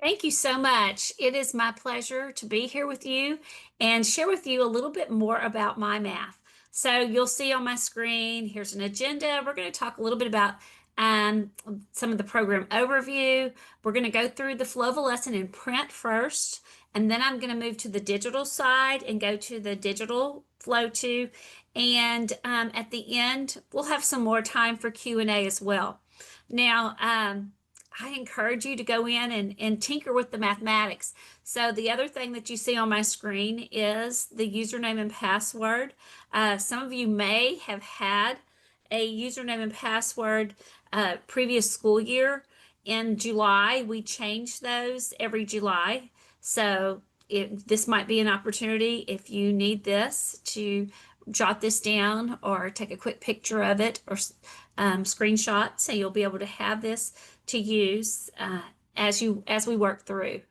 Thank you so much. It is my pleasure to be here with you and share with you a little bit more about my math. So you'll see on my screen, here's an agenda. We're going to talk a little bit about um, some of the program overview. We're going to go through the flow of a lesson in print first, and then I'm going to move to the digital side and go to the digital flow too. And at the end, we'll have some more time for Q&A as well. Now, I encourage you to go in and tinker with the mathematics. So the other thing that you see on my screen is the username and password. Some of you may have had a username and password previous school year. In July, we change those every July. So this might be an opportunity if you need this to jot this down or take a quick picture of it or screenshot. So you'll be able to have this to use as we work through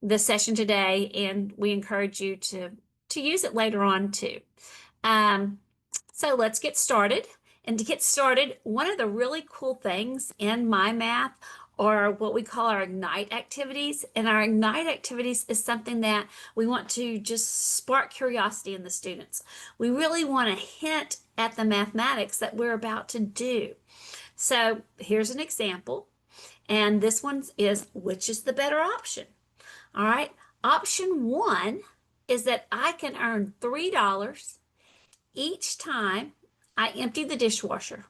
the session today, and we encourage you to use it later on too. Um, so let's get started. And to get started, one of the really cool things in my math are what we call our Ignite activities. And our Ignite activities is something that we want to just spark curiosity in the students. We really want to hint at the mathematics that we're about to do. So here's an example. And this one is, which is the better option? All right. Option one is that I can earn $3 each time I empty the dishwasher.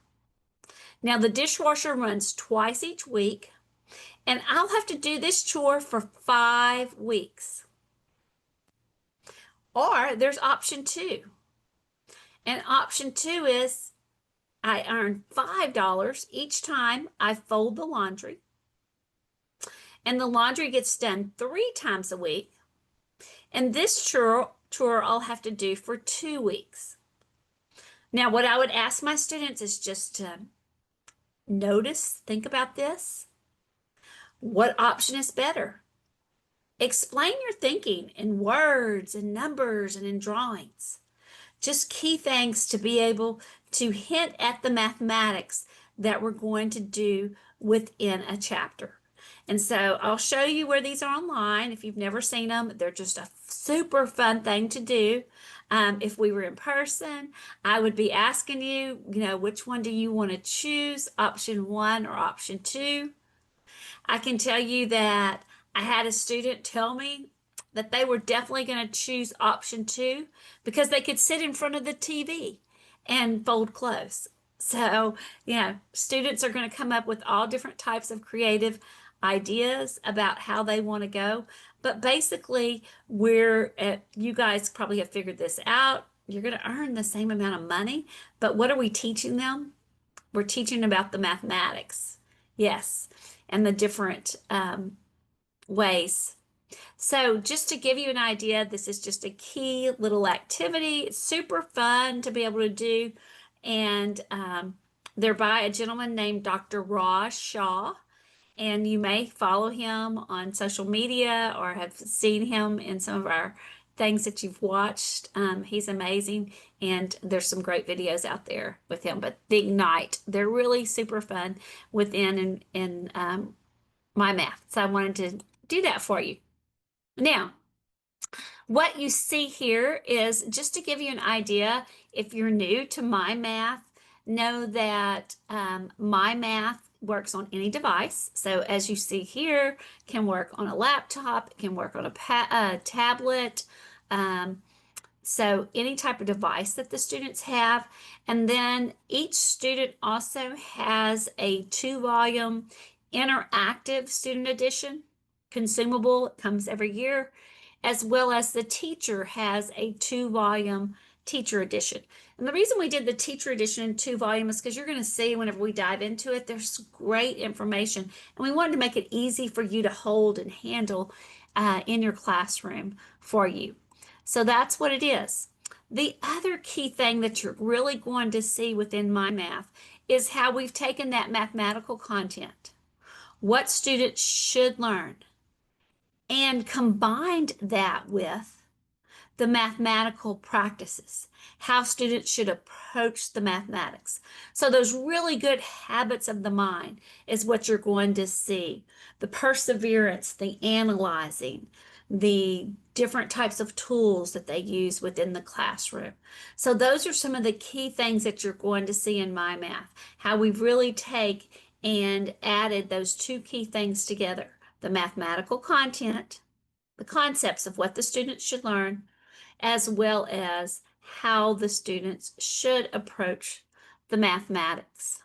Now, the dishwasher runs twice each week, and I'll have to do this chore for 5 weeks. Or there's option two. And option two is I earn $5 each time I fold the laundry. And the laundry gets done 3 times a week. And this chore I'll have to do for 2 weeks. Now, what I would ask my students is just to think about this. What option is better? Explain your thinking in words and numbers and in drawings. Just key things to be able to hint at the mathematics that we're going to do within a chapter. And so I'll show you where these are online. If you've never seen them, they're just a super fun thing to do. If we were in person, I would be asking you, which one do you want to choose, option one or option two? I can tell you that I had a student tell me that they were definitely going to choose option two because they could sit in front of the TV and fold clothes. So, students are going to come up with all different types of creative ideas about how they want to go. But basically, you guys probably have figured this out. You're going to earn the same amount of money, but what are we teaching them? We're teaching about the mathematics. Yes, and the different ways. So just to give you an idea, this is just a key little activity. It's super fun to be able to do. And they're by a gentleman named Dr. Raj Shah. And you may follow him on social media or have seen him in some of our things that you've watched. He's amazing. And there's some great videos out there with him. But the Ignite, they're really super fun within in my math. So I wanted to do that for you. Now, what you see here is just to give you an idea, if you're new to my math, know that my math works on any device. So as you see here, can work on a laptop, can work on a tablet, so any type of device that the students have. And then each student also has a 2-volume interactive student edition, consumable, it comes every year, as well as the teacher has a 2-volume teacher edition. And the reason we did the teacher edition in 2-volume is because you're going to see whenever we dive into it, there's great information. And we wanted to make it easy for you to hold and handle in your classroom for you. So that's what it is. The other key thing that you're really going to see within my math is how we've taken that mathematical content, what students should learn, and combined that with the mathematical practices, how students should approach the mathematics. So those really good habits of the mind is what you're going to see. The perseverance, the analyzing, the different types of tools that they use within the classroom. So those are some of the key things that you're going to see in My Math, how we really take and added those two key things together, the mathematical content, the concepts of what the students should learn, as well as how the students should approach the mathematics.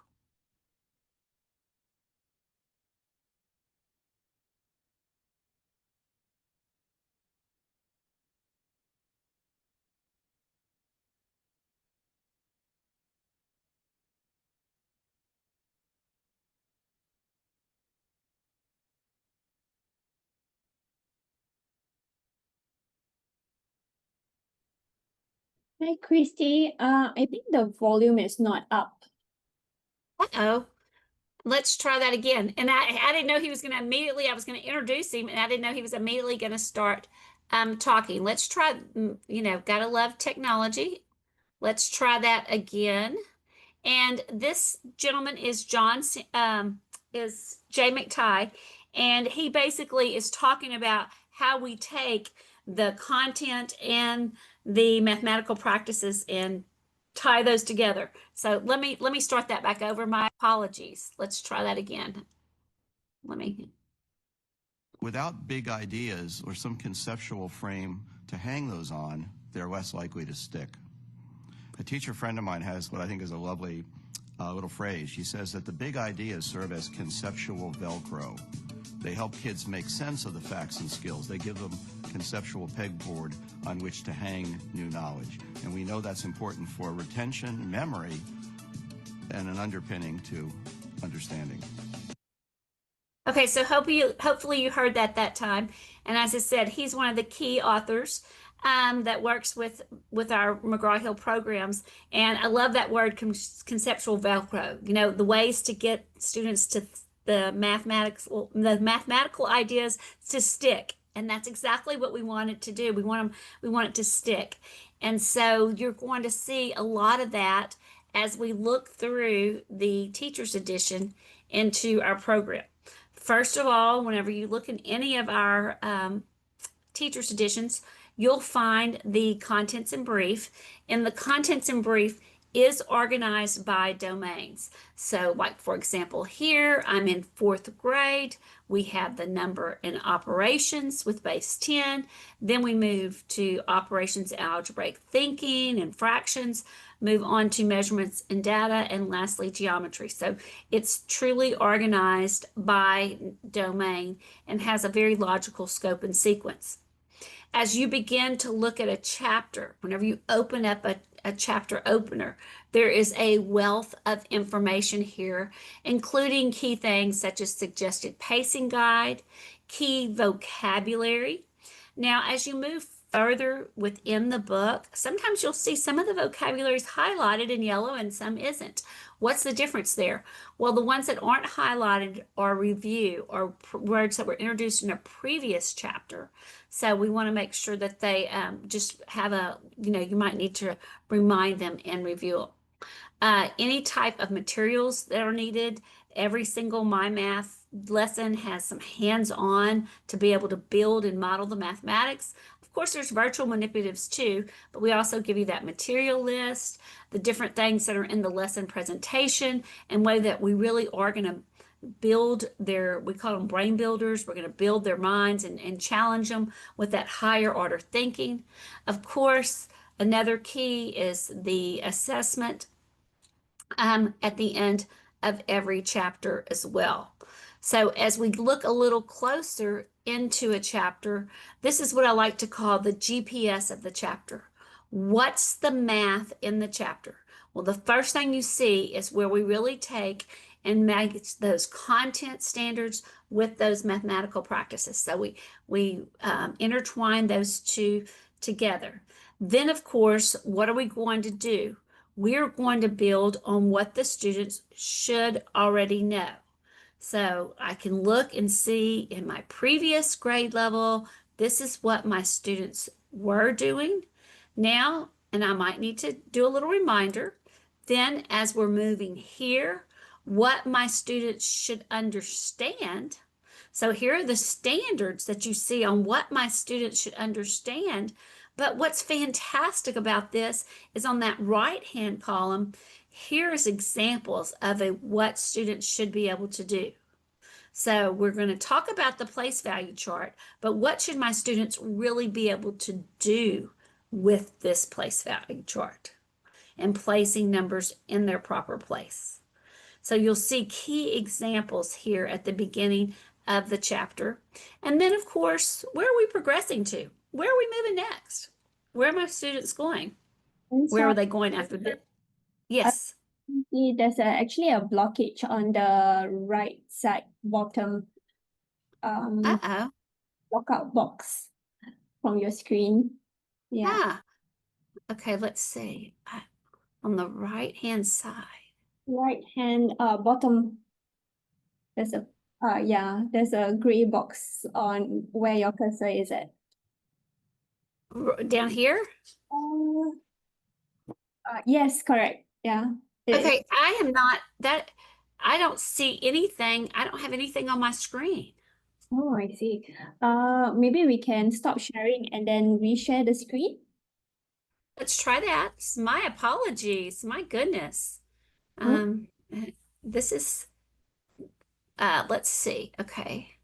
Hi, Christy. I think the volume is not up. Uh-oh. Let's try that again. And I didn't know he was going to immediately, I was going to introduce him, and I didn't know he was immediately going to start talking. Let's try, gotta love technology. Let's try that again. And this gentleman is is Jay McTighe, and he basically is talking about how we take the content and the mathematical practices and tie those together. So let me start that back over. My apologies. Let's try that again. Let me. Without big ideas or some conceptual frame to hang those on, they're less likely to stick. A teacher friend of mine has what I think is a lovely little phrase. She says that the big ideas serve as conceptual Velcro. They help kids make sense of the facts and skills. They give them conceptual pegboard on which to hang new knowledge. And we know that's important for retention, memory, and an underpinning to understanding. Okay, so hopefully you heard that time. And as I said, he's one of the key authors that works with our McGraw Hill programs. And I love that word, conceptual Velcro. You know, the ways to get students to the mathematical ideas to stick. And that's exactly what we want it to do. We want it to stick. And so you're going to see a lot of that as we look through the teacher's edition into our program. First of all, whenever you look in any of our teacher's editions, you'll find the contents in brief. And the contents in brief is organized by domains. So like, for example, here I'm in 4th grade. We have the number in operations with base 10. Then we move to operations, algebraic thinking, and fractions, move on to measurements and data, and lastly, geometry. So it's truly organized by domain and has a very logical scope and sequence. As you begin to look at a chapter, whenever you open up a chapter opener, there is a wealth of information here, including key things such as suggested pacing guide, key vocabulary. Now, as you move further within the book, sometimes you'll see some of the vocabulary is highlighted in yellow and some isn't. What's the difference there? Well, the ones that aren't highlighted are review or words that were introduced in a previous chapter. So we want to make sure that they just have you might need to remind them and review any type of materials that are needed. Every single My Math lesson has some hands-on to be able to build and model the mathematics. Of course, there's virtual manipulatives too, but we also give you that material list, the different things that are in the lesson presentation, and way that we really are going to build we call them brain builders. We're going to build their minds and challenge them with that higher order thinking. Of course, another key is the assessment at the end of every chapter as well. So as we look a little closer into a chapter, this is what I like to call the GPS of the chapter. What's the math in the chapter? Well, the first thing you see is where we really take and match those content standards with those mathematical practices. So we intertwine those two together. Then, of course, what are we going to do? We're going to build on what the students should already know. So I can look and see in my previous grade level, this is what my students were doing now, and I might need to do a little reminder. Then, as we're moving here, what my students should understand. So here are the standards that you see on what my students should understand. But what's fantastic about this is on that right-hand column, here's examples of what students should be able to do. So we're going to talk about the place value chart, but what should my students really be able to do with this place value chart and placing numbers in their proper place? So you'll see key examples here at the beginning of the chapter. And then, of course, where are we progressing to? Where are we moving next? Where are my students going? Where are they going after this? Yes. See, there's actually a blockage on the right side bottom Uh-oh. lockout box from your screen. Yeah. Ah. Okay, let's see. On the right-hand side. Right hand bottom. There's a gray box on where your cursor is at. Down here? Yes, correct. Yeah. Okay, I am not that. I don't see anything. I don't have anything on my screen. Oh, I see. Maybe we can stop sharing and then reshare the screen. Let's try that. My apologies. My goodness. Hmm? This is, let's see. Okay.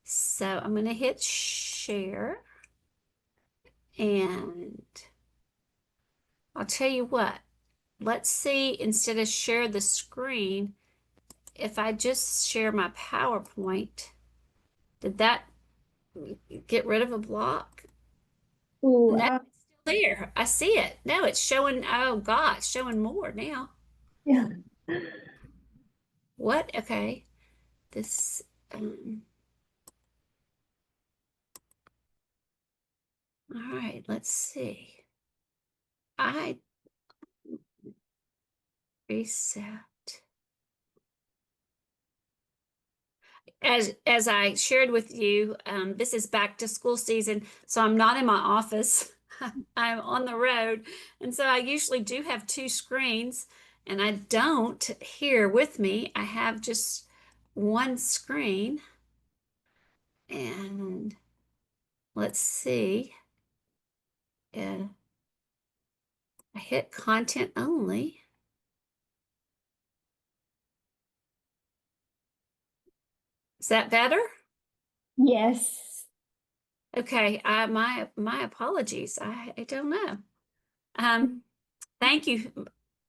So I'm going to hit share. And I'll tell you what. Let's see, instead of share the screen, if I just share my PowerPoint, did that get rid of a block? Oh, No, it's still there. I see it. No, it's showing. Oh God, it's showing more now. yeah. What? Okay. This. Um, all right. Let's see. I reset. As I shared with you, this is back to school season, so I'm not in my office. I'm on the road, and so I usually do have two screens, and I don't here with me. I have just one screen, and let's see. I hit content only. Is that better? Yes. Okay, my apologies. I don't know. Thank you.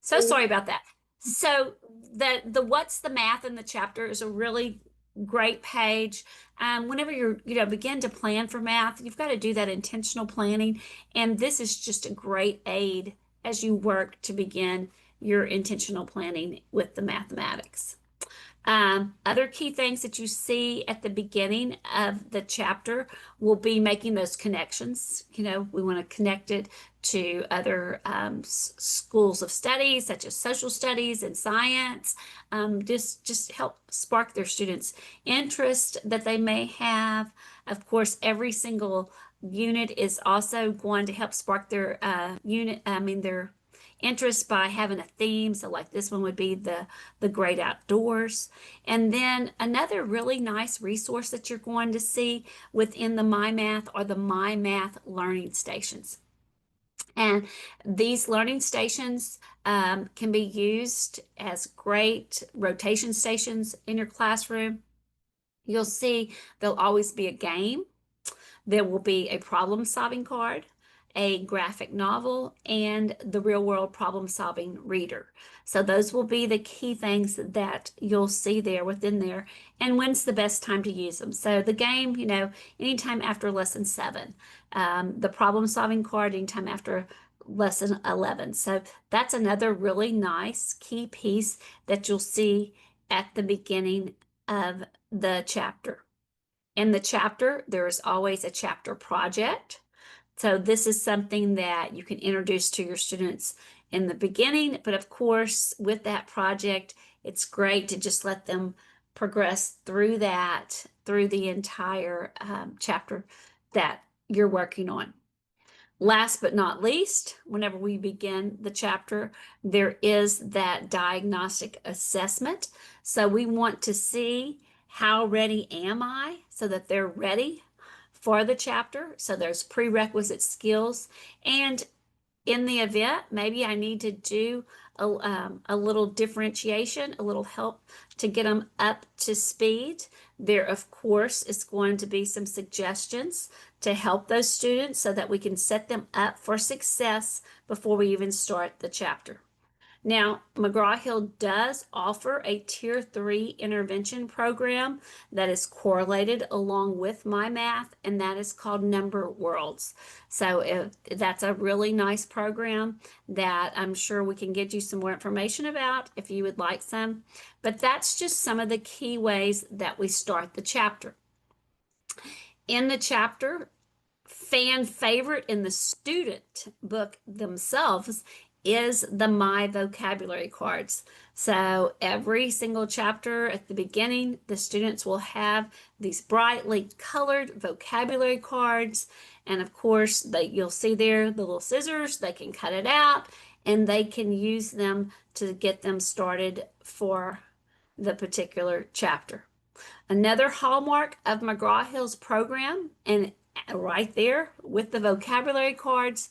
So sorry about that. So the what's the math in the chapter is a really great page. Whenever you're, begin to plan for math, you've got to do that intentional planning. And this is just a great aid as you work to begin your intentional planning with the mathematics. Other key things that you see at the beginning of the chapter will be making those connections. We want to connect it to other schools of study, such as social studies and science. Just help spark their students' interest that they may have. Of course, every single unit is also going to help spark their their interest by having a theme. So like this one would be the great outdoors. And then another really nice resource that you're going to see within the MyMath are the MyMath learning stations. And these learning stations can be used as great rotation stations in your classroom. You'll see there'll always be a game. There will be a problem-solving card, a graphic novel, and the real-world problem-solving reader. So those will be the key things that you'll see there within there. And when's the best time to use them? So the game, anytime after lesson 7. The problem-solving card, anytime after lesson 11. So that's another really nice key piece that you'll see at the beginning of the chapter. In the chapter, there is always a chapter project. So this is something that you can introduce to your students in the beginning. But of course, with that project, it's great to just let them progress through the entire chapter that you're working on. Last but not least, whenever we begin the chapter, there is that diagnostic assessment. So we want to see how ready am I so that they're ready for the chapter. So there's prerequisite skills. And in the event, maybe I need to do a little differentiation, a little help to get them up to speed. There, of course, is going to be some suggestions to help those students so that we can set them up for success before we even start the chapter. Now, McGraw Hill does offer a Tier 3 intervention program that is correlated along with my math, and that is called Number Worlds. So that's a really nice program that I'm sure we can get you some more information about if you would like some. But that's just some of the key ways that we start the chapter. In the chapter, fan favorite in the student book themselves is the My Vocabulary cards. So every single chapter at the beginning, the students will have these brightly colored vocabulary cards. And of course, you'll see there the little scissors, they can cut it out and they can use them to get them started for the particular chapter. Another hallmark of McGraw Hill's program, and right there with the vocabulary cards,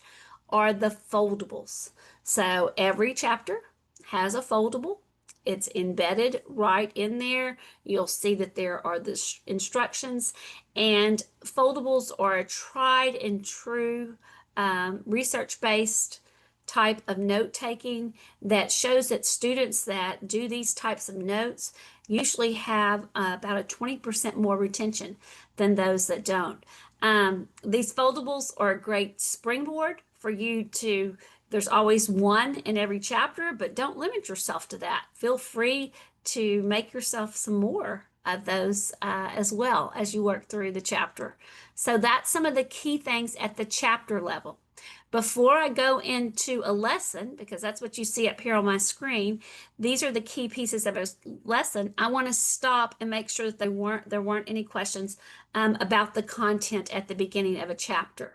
are the foldables. So every chapter has a foldable. It's embedded right in there. You'll see that there are the instructions, and foldables are a tried and true research-based type of note-taking that shows that students that do these types of notes usually have about a 20% more retention than those that don't. These foldables are a great springboard for you to, there's always one in every chapter, but don't limit yourself to that. Feel free to make yourself some more of those as well as you work through the chapter. So that's some of the key things at the chapter level. Before I go into a lesson, because that's what you see up here on my screen, these are the key pieces of a lesson. I want to stop and make sure that there weren't any questions about the content at the beginning of a chapter.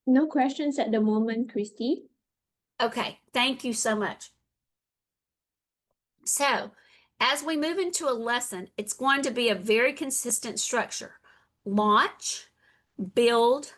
No questions at the moment, Christy. Okay, thank you so much. So, as we move into a lesson, it's going to be a very consistent structure. Launch, build,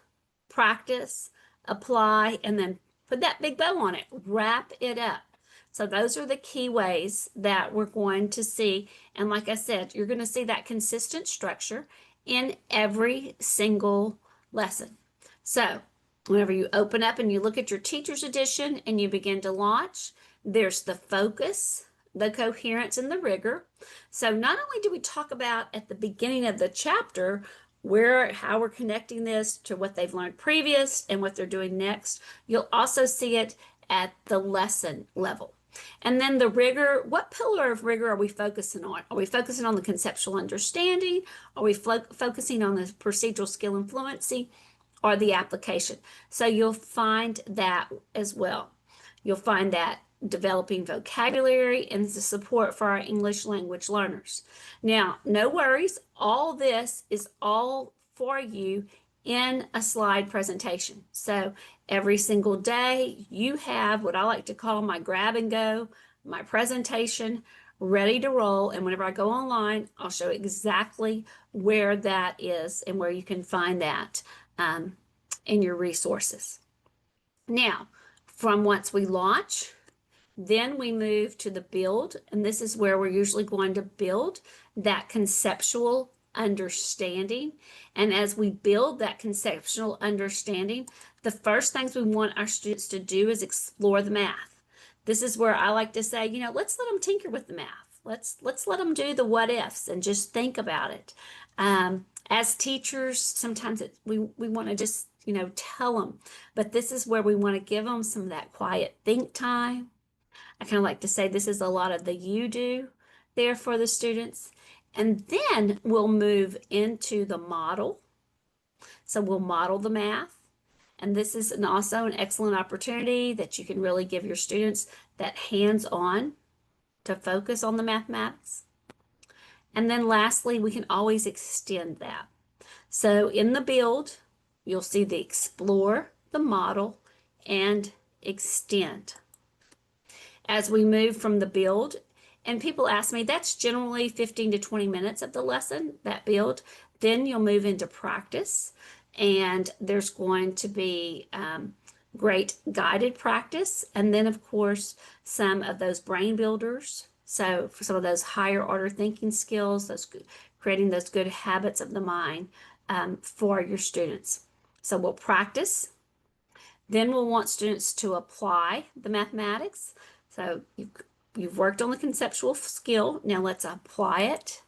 practice, apply, and then put that big bow on it, wrap it up. So those are the key ways that we're going to see. And like I said, you're going to see that consistent structure in every single lesson. So whenever you open up and you look at your teacher's edition and you begin to launch, there's the focus, the coherence, and the rigor. So not only do we talk about at the beginning of the chapter how we're connecting this to what they've learned previous and what they're doing next, you'll also see it at the lesson level. And then the rigor, what pillar of rigor are we focusing on? Are we focusing on the conceptual understanding? Are we focusing on the procedural skill and fluency, or the application? So you'll find that as well. You'll find that developing vocabulary and the support for our English language learners. Now, no worries, all this is all for you in a slide presentation. So every single day you have what I like to call my grab and go, my presentation ready to roll. And whenever I go online, I'll show exactly where that is and where you can find that in your resources. Now, from once we launch, then we move to the build, and this is where we're usually going to build that conceptual understanding. And as we build that conceptual understanding, the first things we want our students to do is explore the math. This is where I like to say, let's let them tinker with the math. Let's let them do the what ifs and just think about it. As teachers, sometimes we want to just, tell them, but this is where we want to give them some of that quiet think time. I kind of like to say this is a lot of the you do there for the students. And then we'll move into the model. So we'll model the math. And this is also an excellent opportunity that you can really give your students that hands-on to focus on the mathematics. And then lastly, we can always extend that. So in the build, you'll see the explore, the model, and extend. As we move from the build, and people ask me, that's generally 15 to 20 minutes of the lesson, that build. Then you'll move into practice, and there's going to be great guided practice. And then, of course, some of those brain builders. So for some of those higher order thinking skills, creating those good habits of the mind for your students. So we'll practice. Then we'll want students to apply the mathematics. So you've worked on the conceptual skill. Now let's apply it.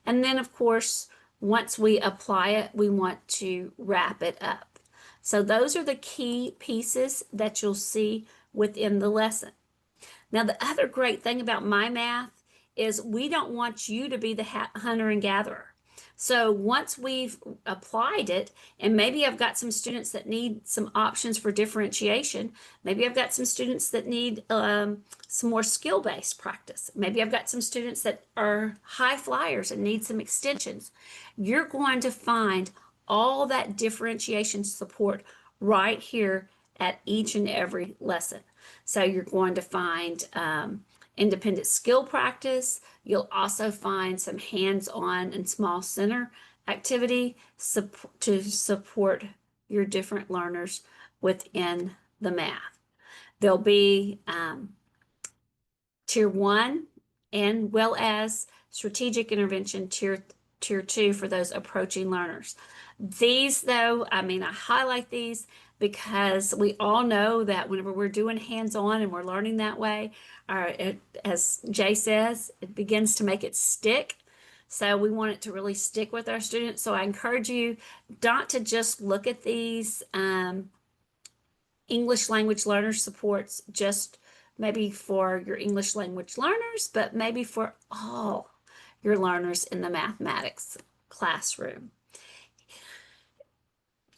And then, of course, once we apply it, we want to wrap it up. So those are the key pieces that you'll see within the lesson. Now, the other great thing about my math is we don't want you to be the hunter and gatherer. So once we've applied it, and maybe I've got some students that need some options for differentiation, maybe I've got some students that need some more skill-based practice, maybe I've got some students that are high flyers and need some extensions, you're going to find all that differentiation support right here at each and every lesson. So you're going to find independent skill practice. You'll also find some hands-on and small center activity to support your different learners within the math. There'll be Tier 1 and well as strategic intervention tier 2 for those approaching learners. These, though, I highlight these because we all know that whenever we're doing hands-on and we're learning that way, as Jay says, it begins to make it stick. So we want it to really stick with our students. So I encourage you not to just look at these English language learner supports just maybe for your English language learners, but maybe for all your learners in the mathematics classroom.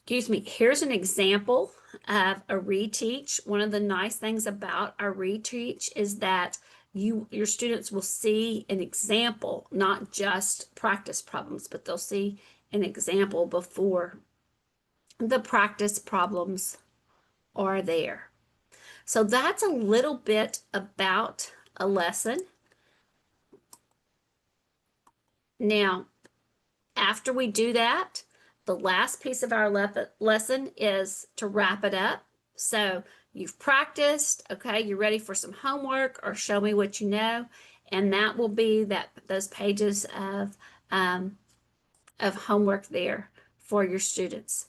Excuse me, here's an example of a reteach. One of the nice things about our reteach is that your students will see an example, not just practice problems, but they'll see an example before the practice problems are there. So that's a little bit about a lesson. Now, after we do that, the last piece of our lesson is to wrap it up. So you've practiced, okay, you're ready for some homework or show me what you know. And that will be those pages of homework there for your students.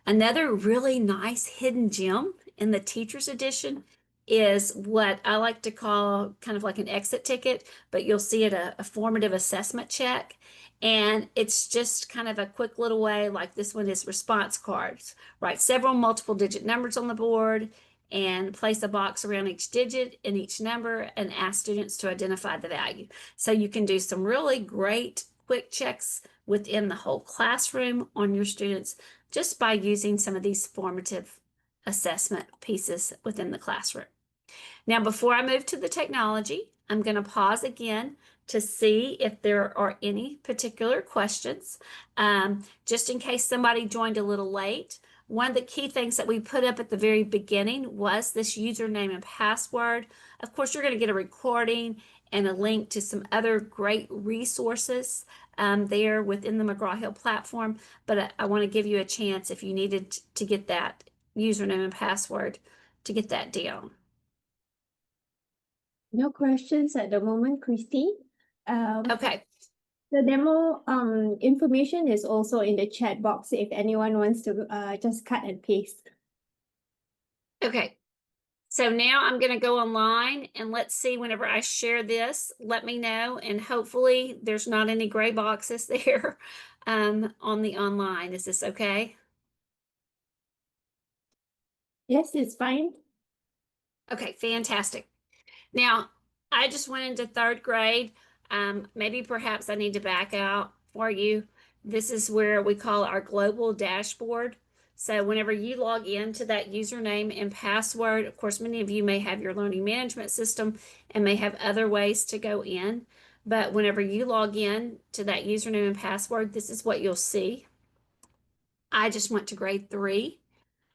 Another really nice hidden gem in the teacher's edition is what I like to call kind of like an exit ticket, but you'll see it a formative assessment check. And it's just kind of a quick little way, like this one is response cards. Write several multiple digit numbers on the board and place a box around each digit and each number and ask students to identify the value. So you can do some really great quick checks within the whole classroom on your students just by using some of these formative assessment pieces within the classroom. Now, before I move to the technology, I'm going to pause again to see if there are any particular questions. Just in case somebody joined a little late, one of the key things that we put up at the very beginning was this username and password. Of course, you're going to get a recording and a link to some other great resources there within the McGraw Hill platform, but I want to give you a chance if you needed to get that username and password to get that down. No questions at the moment, Christy. Okay. The demo information is also in the chat box if anyone wants to just cut and paste. Okay. So now I'm going to go online and let's see whenever I share this, let me know. And hopefully there's not any gray boxes there on the online. Is this okay? Yes, it's fine. Okay, fantastic. Now, I just went into third grade. Maybe perhaps I need to back out for you. This is where we call our global dashboard. So whenever you log into that username and password, of course, many of you may have your learning management system and may have other ways to go in. But whenever you log in to that username and password, this is what you'll see. I just went to grade 3.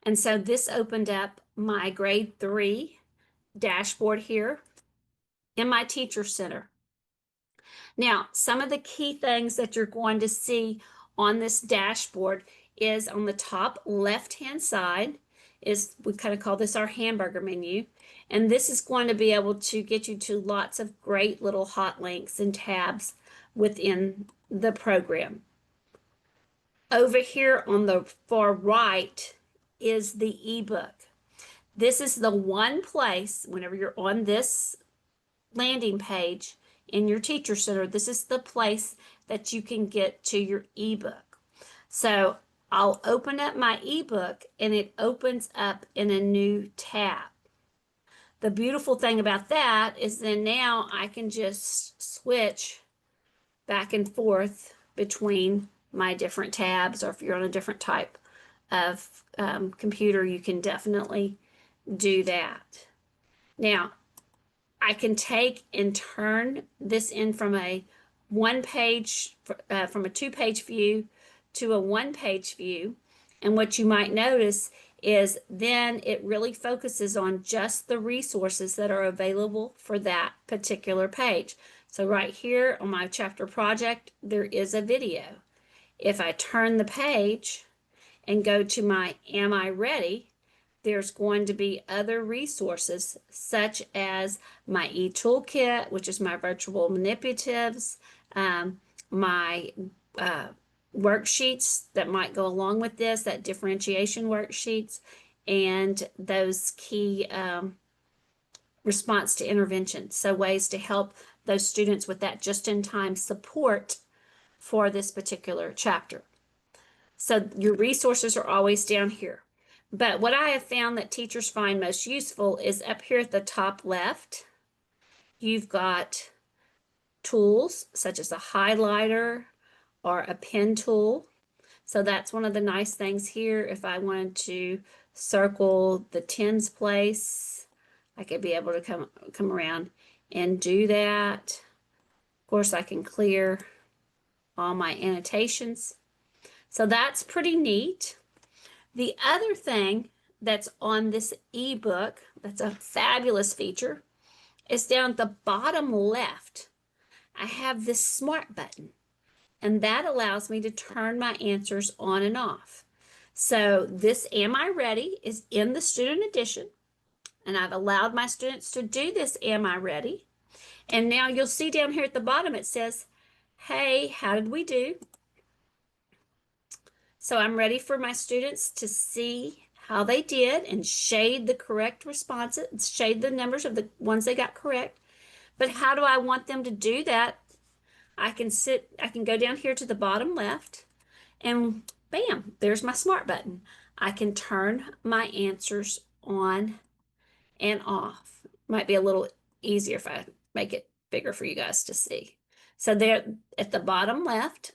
And so this opened up my grade 3 dashboard here in my teacher center. Now, some of the key things that you're going to see on this dashboard is on the top left-hand side is, we kind of call this our hamburger menu. And this is going to be able to get you to lots of great little hot links and tabs within the program. Over here on the far right is the ebook. This is the one place, whenever you're on this landing page in your teacher center, this is the place that you can get to your ebook. So I'll open up my ebook and it opens up in a new tab. The beautiful thing about that is then now I can just switch back and forth between my different tabs, or if you're on a different type of computer, you can definitely do that. Now, I can take and turn this in from a from a 2-page view to a 1-page view. And what you might notice is then it really focuses on just the resources that are available for that particular page. So right here on my chapter project, there is a video. If I turn the page and go to my Am I Ready, there's going to be other resources such as my e-toolkit, which is my virtual manipulatives, my worksheets that might go along with this, that differentiation worksheets, and those key response to intervention. So ways to help those students with that just-in-time support for this particular chapter. So your resources are always down here. But what I have found that teachers find most useful is up here at the top left. You've got tools such as a highlighter or a pen tool. So that's one of the nice things here. If I wanted to circle the tens place, I could be able to come around and do that. Of course, I can clear all my annotations. So that's pretty neat. The other thing that's on this ebook, that's a fabulous feature, is down at the bottom left. I have this smart button, and that allows me to turn my answers on and off. So this Am I Ready is in the student edition, and I've allowed my students to do this Am I Ready. And now you'll see down here at the bottom it says, hey, how did we do? So I'm ready for my students to see how they did and shade the correct responses, shade the numbers of the ones they got correct. But how do I want them to do that? I can go down here to the bottom left and bam, there's my smart button. I can turn my answers on and off. Might be a little easier if I make it bigger for you guys to see. So there at the bottom left,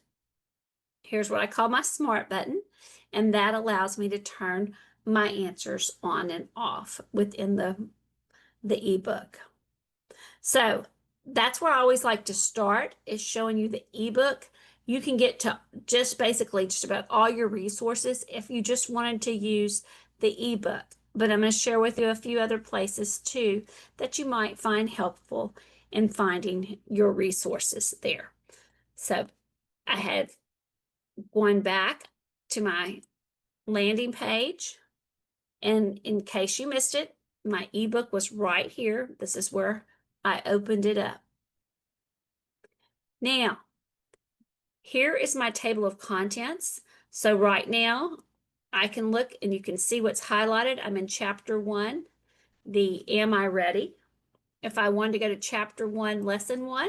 here's what I call my smart button, and that allows me to turn my answers on and off within the ebook. So that's where I always like to start, is showing you the ebook. You can get to just basically just about all your resources if you just wanted to use the ebook. But I'm going to share with you a few other places too that you might find helpful in finding your resources there. So I had going back to my landing page, and in case you missed it, my ebook was right here. This is where I opened it up. Now, here is my table of contents. So right now, I can look and you can see what's highlighted. I'm in chapter 1, the Am I Ready? If I wanted to go to chapter 1, lesson 1,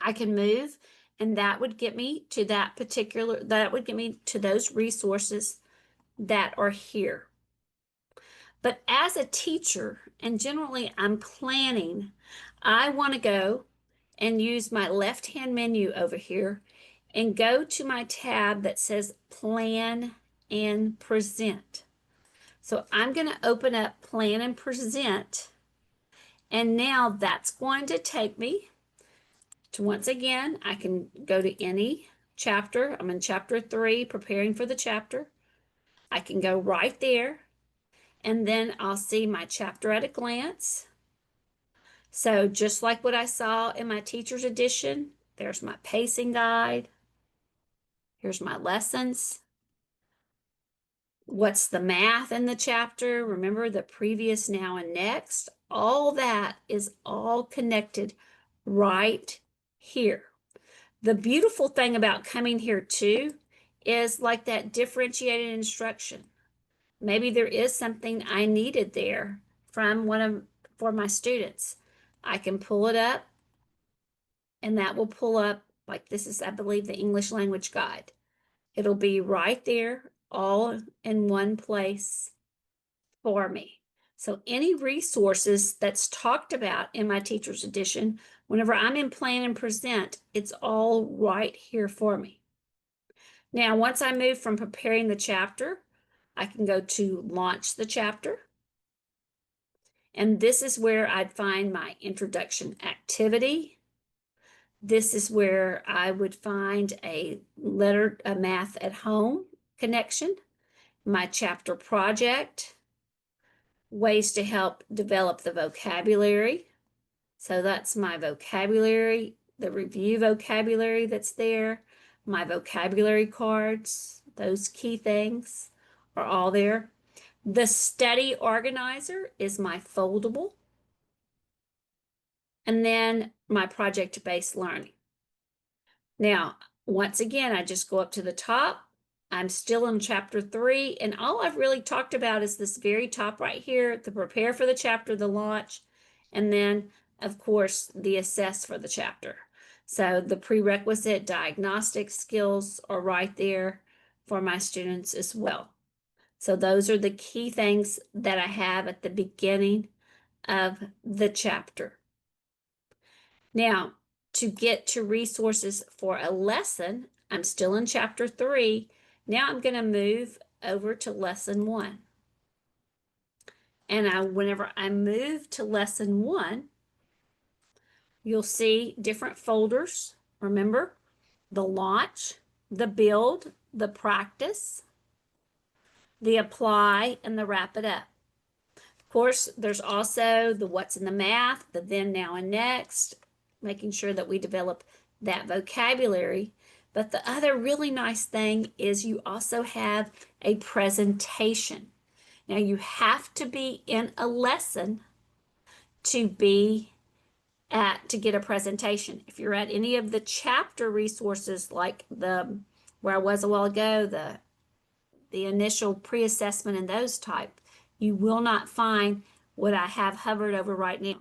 I can move, and that would get me to those resources that are here. But as a teacher, and generally I'm planning, I want to go and use my left-hand menu over here and go to my tab that says Plan and Present. So I'm going to open up Plan and Present, and now that's going to take me to, once again, I can go to any chapter. I'm in chapter 3, preparing for the chapter. I can go right there, and then I'll see my chapter at a glance. So just like what I saw in my teacher's edition, there's my pacing guide. Here's my lessons. What's the math in the chapter? Remember the previous, now, and next. All that is all connected right here. The beautiful thing about coming here too is like that differentiated instruction. Maybe there is something I needed there from for my students. I can pull it up, and that will pull up, like this is, I believe, the English language guide. It'll be right there, all in one place for me. So any resources that's talked about in my teacher's edition, whenever I'm in plan and present, it's all right here for me. Now, once I move from preparing the chapter, I can go to launch the chapter. And this is where I'd find my introduction activity. This is where I would find a math at home connection, my chapter project, ways to help develop the vocabulary. So that's my vocabulary, the review vocabulary that's there, my vocabulary cards, those key things are all there. The study organizer is my foldable. And then my project-based learning. Now, once again, I just go up to the top. I'm still in chapter 3, and all I've really talked about is this very top right here, the prepare for the chapter, the launch, and then, of course, the assess for the chapter. So the prerequisite diagnostic skills are right there for my students as well. So those are the key things that I have at the beginning of the chapter. Now, to get to resources for a lesson, I'm still in chapter 3. Now I'm going to move over to lesson 1. And whenever I move to lesson 1, you'll see different folders. Remember, the launch, the build, the practice, the apply, and the wrap it up. Of course, there's also the what's in the math, the then, now, and next, making sure that we develop that vocabulary. But the other really nice thing is you also have a presentation. Now you have to be in a lesson to get a presentation. If you're at any of the chapter resources, like where I was a while ago, the initial pre-assessment and those type, you will not find what I have hovered over right now.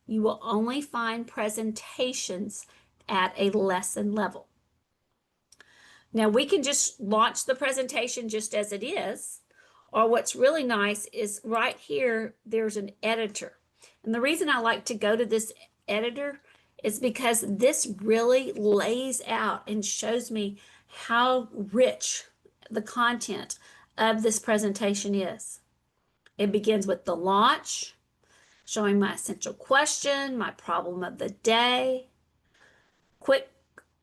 You will only find presentations at a lesson level. Now we can just launch the presentation just as it is, or what's really nice is right here, there's an editor. And the reason I like to go to this editor is because this really lays out and shows me how rich the content of this presentation is. It begins with the launch, showing my essential question, my problem of the day, quick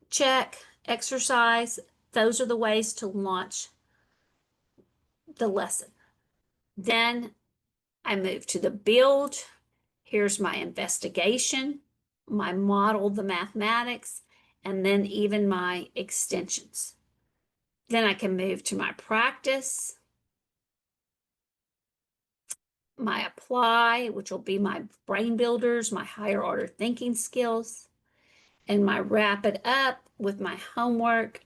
check, exercise. Those are the ways to launch the lesson. Then I move to the build. Here's my investigation, my model, the mathematics, and then even my extensions. Then I can move to my practice, my apply, which will be my brain builders, my higher order thinking skills, and my wrap it up with my homework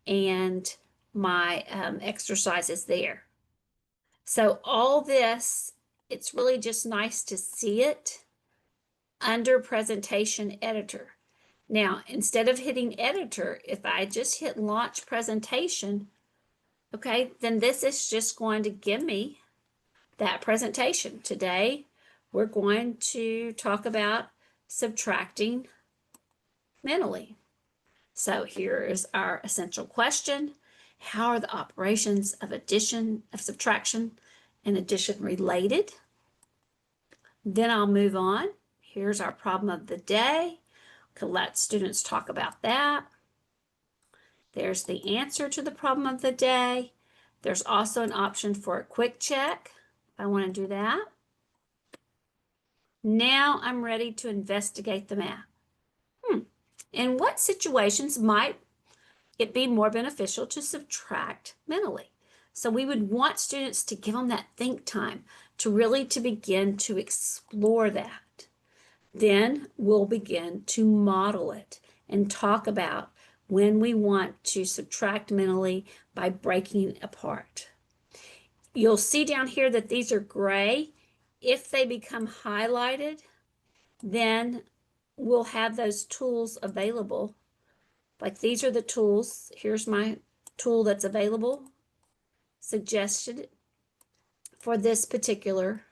and my exercises there. So all this, it's really just nice to see it under presentation editor. Now, instead of hitting editor, if I just hit launch presentation, okay, then this is just going to give me that presentation. Today, we're going to talk about subtracting mentally. So here is our essential question. How are the operations of addition, of subtraction, and addition related? Then I'll move on. Here's our problem of the day. Could let students talk about that. There's the answer to the problem of the day. There's also an option for a quick check. I want to do that. Now I'm ready to investigate the math. In what situations might it be more beneficial to subtract mentally? So we would want students to give them that think time to really to begin to explore that. Then we'll begin to model it and talk about when we want to subtract mentally by breaking it apart. You'll see down here that these are gray. If they become highlighted, then we'll have those tools available. Like these are the tools. Here's my tool that's available, suggested for this particular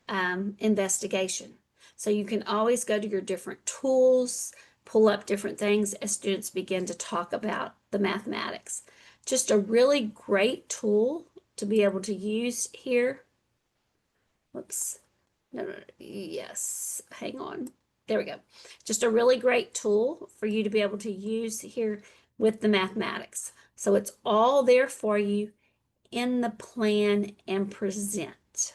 investigation. So you can always go to your different tools, pull up different things as students begin to talk about the mathematics. Just a really great tool to be able to use here. Whoops. No, yes, hang on. There we go. Just a really great tool for you to be able to use here with the mathematics. So it's all there for you in the plan and present.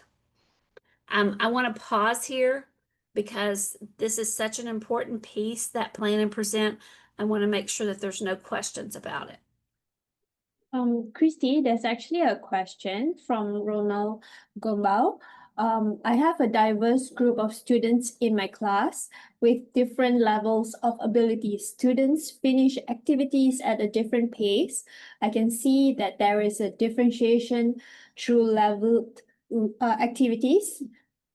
I want to pause here because this is such an important piece, that plan and present. I want to make sure that there's no questions about it. Christy, there's actually a question from Ronald Gombau. I have a diverse group of students in my class with different levels of ability. Students finish activities at a different pace. I can see that there is a differentiation through leveled activities.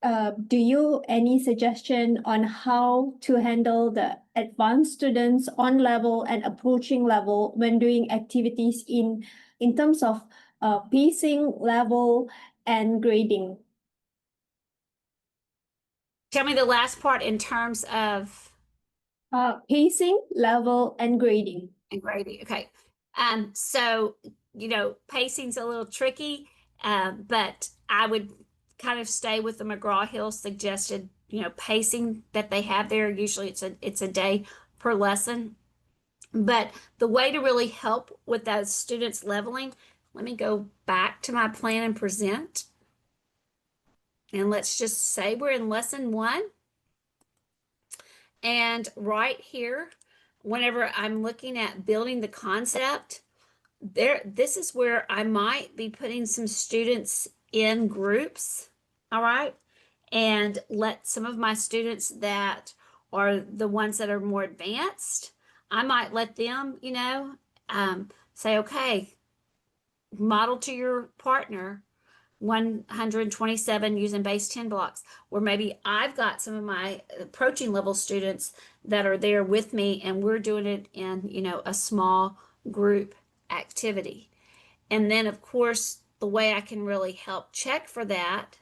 Do you any suggestion on how to handle the advanced students on level and approaching level when doing activities in terms of pacing, level, and grading? Tell me the last part in terms of Pacing, level, and grading. and grading. Okay. So, pacing's a little tricky, but I would kind of stay with the McGraw Hill suggested, pacing that they have there. Usually it's a day per lesson. But the way to really help with those students leveling, let me go back to my plan and present. And let's just say we're in lesson 1. And right here, whenever I'm looking at building the concept, this is where I might be putting some students in groups, all right? And let some of my students that are the ones that are more advanced, I might let them, say, okay, model to your partner 127 using base 10 blocks. Or maybe I've got some of my approaching level students that are there with me and we're doing it in, a small group activity. And then, of course, the way I can really help check for that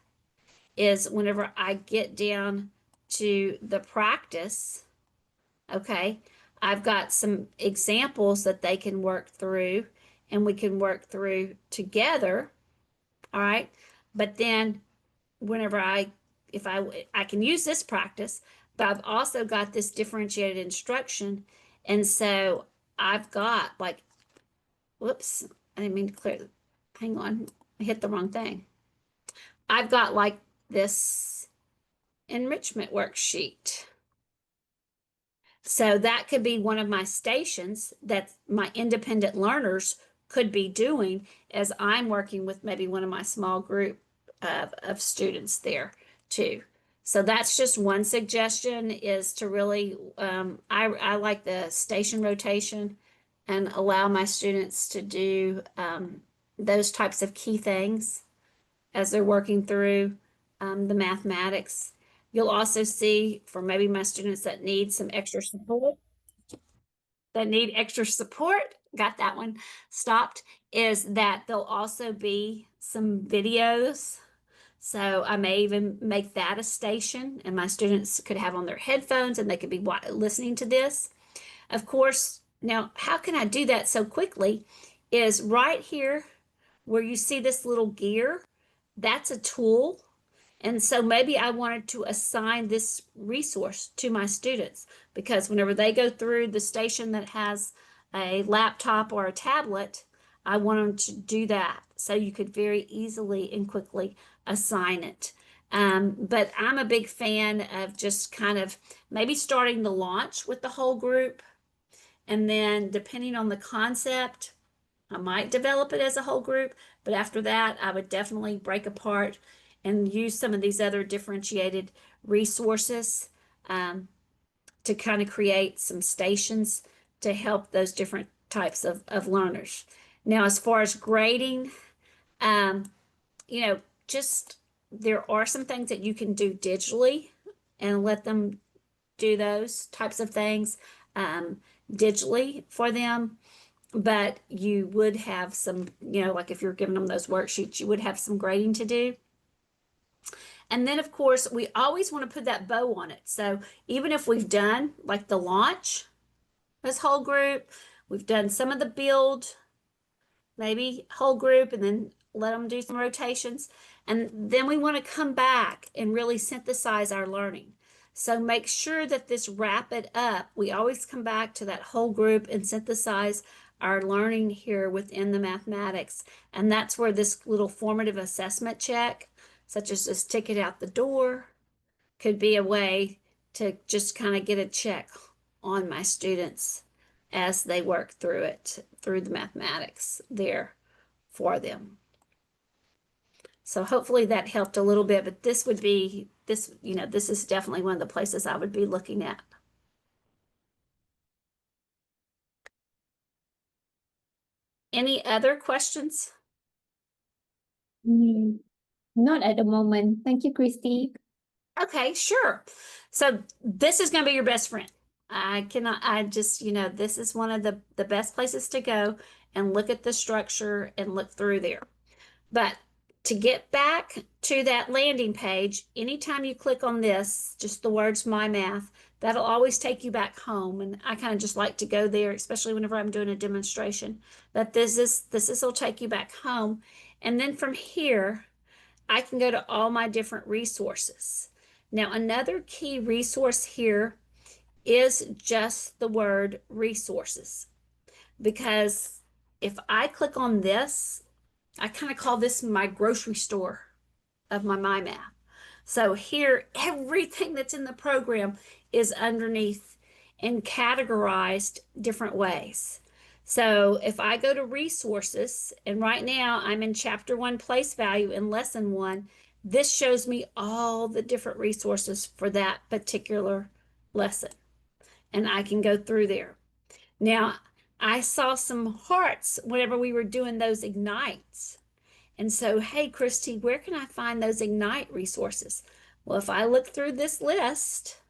is whenever I get down to the practice, okay, I've got some examples that they can work through and we can work through together, all right? But then whenever if I can use this practice, but I've also got this differentiated instruction. And so I've got like, whoops, I didn't mean to clear, hang on, I hit the wrong thing. I've got like this enrichment worksheet. So that could be one of my stations that my independent learners could be doing as I'm working with maybe one of my small group of students there too. So that's just one suggestion, is to really, I like the station rotation and allow my students to do those types of key things as they're working through the mathematics. You'll also see for maybe my students that need some extra support, got that one stopped, is that there'll also be some videos. So I may even make that a station and my students could have on their headphones and they could be listening to this. Of course, now how can I do that so quickly is right here where you see this little gear, that's a tool. And so maybe I wanted to assign this resource to my students because whenever they go through the station that has a laptop or a tablet, I want them to do that. So you could very easily and quickly assign it. But I'm a big fan of just kind of maybe starting the launch with the whole group. And then depending on the concept, I might develop it as a whole group. But after that, I would definitely break apart and use some of these other differentiated resources to kind of create some stations to help those different types of learners. Now, as far as grading, um, you know, just there are some things that you can do digitally and let them do those types of things digitally for them. But you would have some, like if you're giving them those worksheets, you would have some grading to do. And then, of course, we always want to put that bow on it. So even if we've done like the launch, this whole group, we've done some of the build, maybe whole group, and then let them do some rotations. And then we want to come back and really synthesize our learning. So make sure that this wrap it up. We always come back to that whole group and synthesize our learning here within the mathematics. And that's where this little formative assessment check, such as this ticket out the door, could be a way to just kind of get a check on my students as they work through it, through the mathematics there for them. So hopefully that helped a little bit, but this would be, this is definitely one of the places I would be looking at. Any other questions? Not at the moment. Thank you, Christy. Okay, sure. So this is going to be your best friend. This is one of the best places to go and look at the structure and look through there. But to get back to that landing page, anytime you click on this, just the words My Math, that'll always take you back home. And I kind of just like to go there, especially whenever I'm doing a demonstration. But this will take you back home. And then from here, I can go to all my different resources. Now, another key resource here is just the word resources. Because if I click on this, I kind of call this my grocery store of my Math. So here, everything that's in the program is underneath and categorized different ways. So if I go to resources, and right now I'm in chapter 1 place value in lesson 1, this shows me all the different resources for that particular lesson. And I can go through there. Now, I saw some hearts whenever we were doing those ignites. And so, hey, Christy, where can I find those Ignite resources? Well, if I look through this list,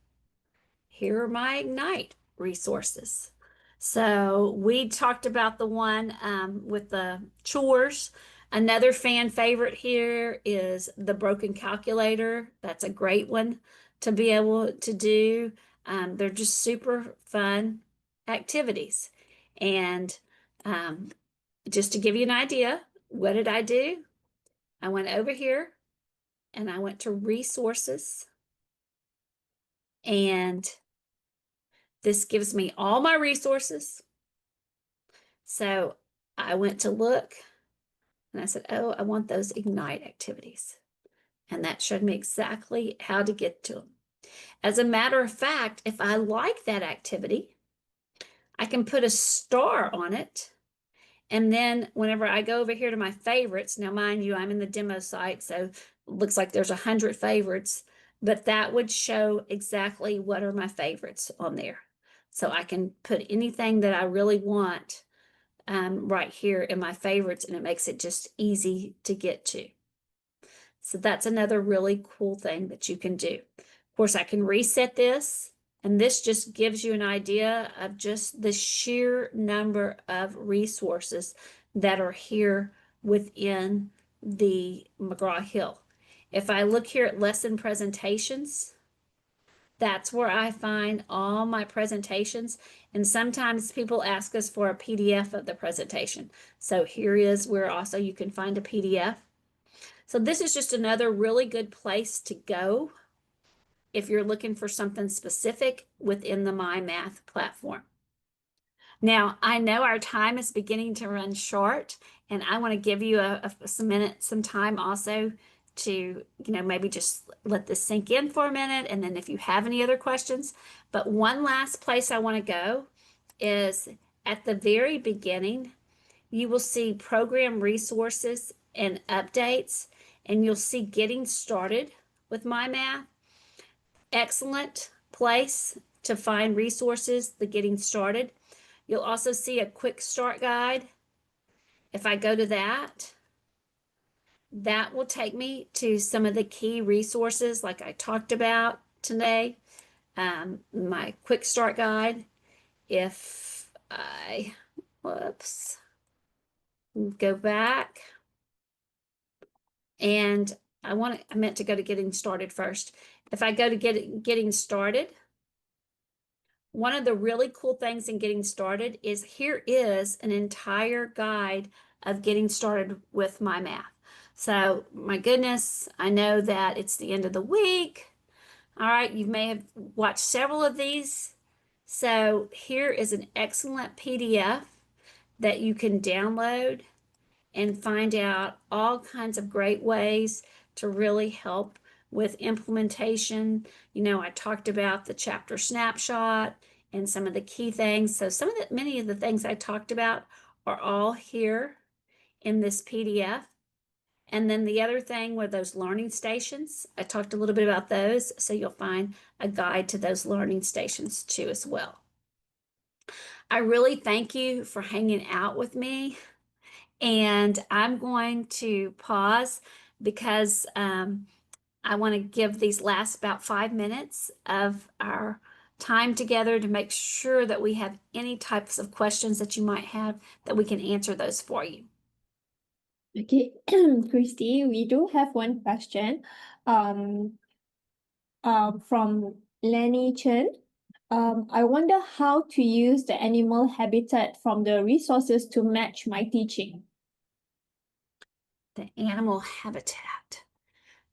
here are my Ignite resources. So we talked about the one with the chores. Another fan favorite here is the broken calculator. That's a great one to be able to do. They're just super fun activities. And just to give you an idea, what did I do? I went over here and I went to resources, and this gives me all my resources. So I went to look and I said, oh, I want those Ignite activities. And that showed me exactly how to get to them. As a matter of fact, if I like that activity, I can put a star on it. And then whenever I go over here to my favorites, now mind you, I'm in the demo site, so it looks like there's 100 favorites, but that would show exactly what are my favorites on there. So I can put anything that I really want right here in my favorites, and it makes it just easy to get to. So that's another really cool thing that you can do. Of course, I can reset this. And this just gives you an idea of just the sheer number of resources that are here within the McGraw Hill. If I look here at lesson presentations, that's where I find all my presentations. And sometimes people ask us for a PDF of the presentation. So here is where also you can find a PDF. So this is just another really good place to go if you're looking for something specific within the My Math platform. Now, I know our time is beginning to run short, and I want to give you some time also to, maybe just let this sink in for a minute, and then if you have any other questions. But one last place I want to go is at the very beginning, you will see program resources and updates, and you'll see getting started with My Math. Excellent place to find resources, the getting started. You'll also see a quick start guide. If I go to that, that will take me to some of the key resources like I talked about today. My quick start guide. If I, whoops, go back and I meant to go to getting started first. If I go to getting started, one of the really cool things in getting started is here is an entire guide of getting started with My Math. So, my goodness, I know that it's the end of the week. All right, you may have watched several of these. So, here is an excellent PDF that you can download and find out all kinds of great ways to really help with implementation. I talked about the chapter snapshot and some of the key things. So many of the things I talked about are all here in this PDF. And then the other thing were those learning stations. I talked a little bit about those, so you'll find a guide to those learning stations too as well. I really thank you for hanging out with me. And I'm going to pause because I want to give these last about 5 minutes of our time together to make sure that we have any types of questions that you might have, that we can answer those for you. Okay, Christy, we do have one question um, from Lenny Chen. I wonder how to use the animal habitat from the resources to match my teaching. The animal habitat.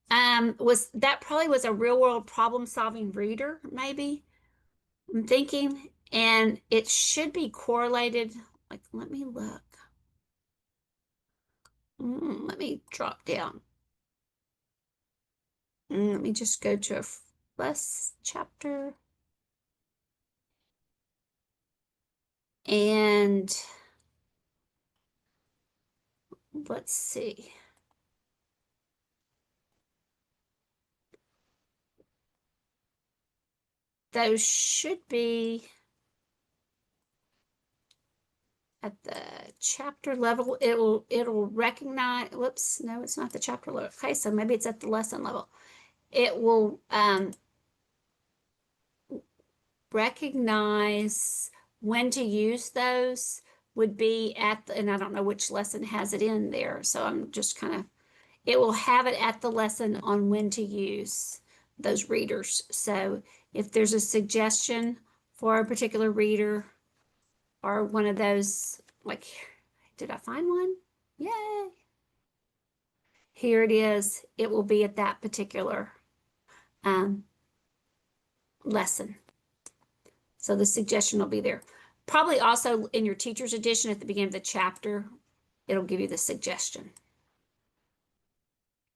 Probably was a real world problem solving reader, maybe, I'm thinking, and it should be correlated. Like, let me look. Let me drop down. Let me just go to a less chapter. And let's see. Those should be at the chapter level. It'll recognize, whoops, no, it's not the chapter level. Okay, so maybe it's at the lesson level. It will recognize when to use those would be and I don't know which lesson has it in there. So I'm just it will have it at the lesson on when to use those readers. So if there's a suggestion for a particular reader or one of those, like, did I find one? Yay. Here it is. It will be at that particular lesson. So the suggestion will be there. Probably also in your teacher's edition at the beginning of the chapter, it'll give you the suggestion.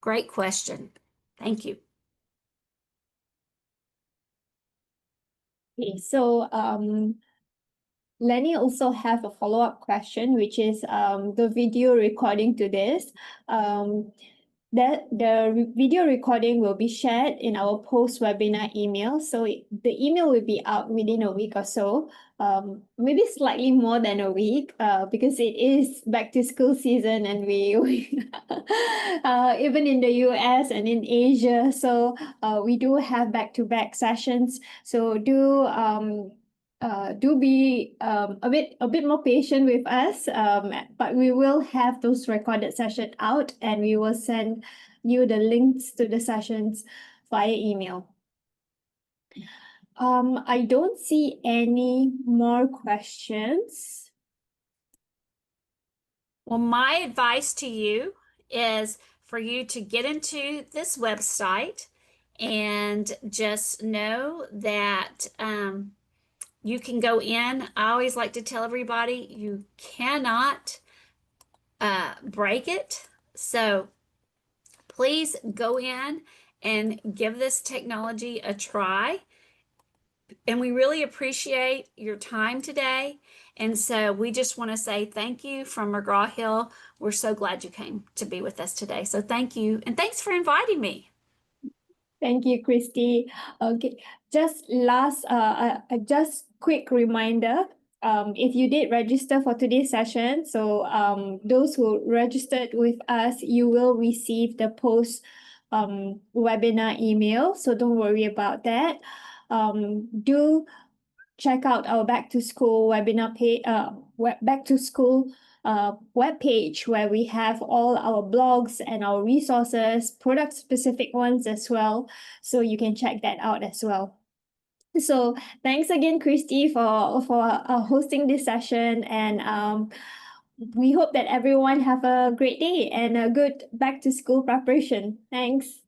Great question. Thank you. Okay, so Lenny also have a follow-up question, which is the video recording to this. That the video recording will be shared in our post-webinar email. So the email will be out within a week or so, maybe slightly more than a week, because it is back to school season and we even in the US and in Asia. So we do have back-to-back sessions. So do be a bit more patient with us, but we will have those recorded sessions out and we will send you the links to the sessions via email. I don't see any more questions. Well, my advice to you is for you to get into this website and just know that You can go in. I always like to tell everybody you cannot break it. So please go in and give this technology a try. And we really appreciate your time today. And so we just want to say thank you from McGraw Hill. We're so glad you came to be with us today. So thank you. And thanks for inviting me. Thank you, Christy. Okay, just quick reminder. If you did register for today's session, so those who registered with us, you will receive the post webinar email. So don't worry about that. Do check out our back to school webinar page, back to school web page, where we have all our blogs and our resources, product specific ones as well. So you can check that out as well. So thanks again, Christy, for hosting this session, and we hope that everyone have a great day and a good back to school preparation. Thanks.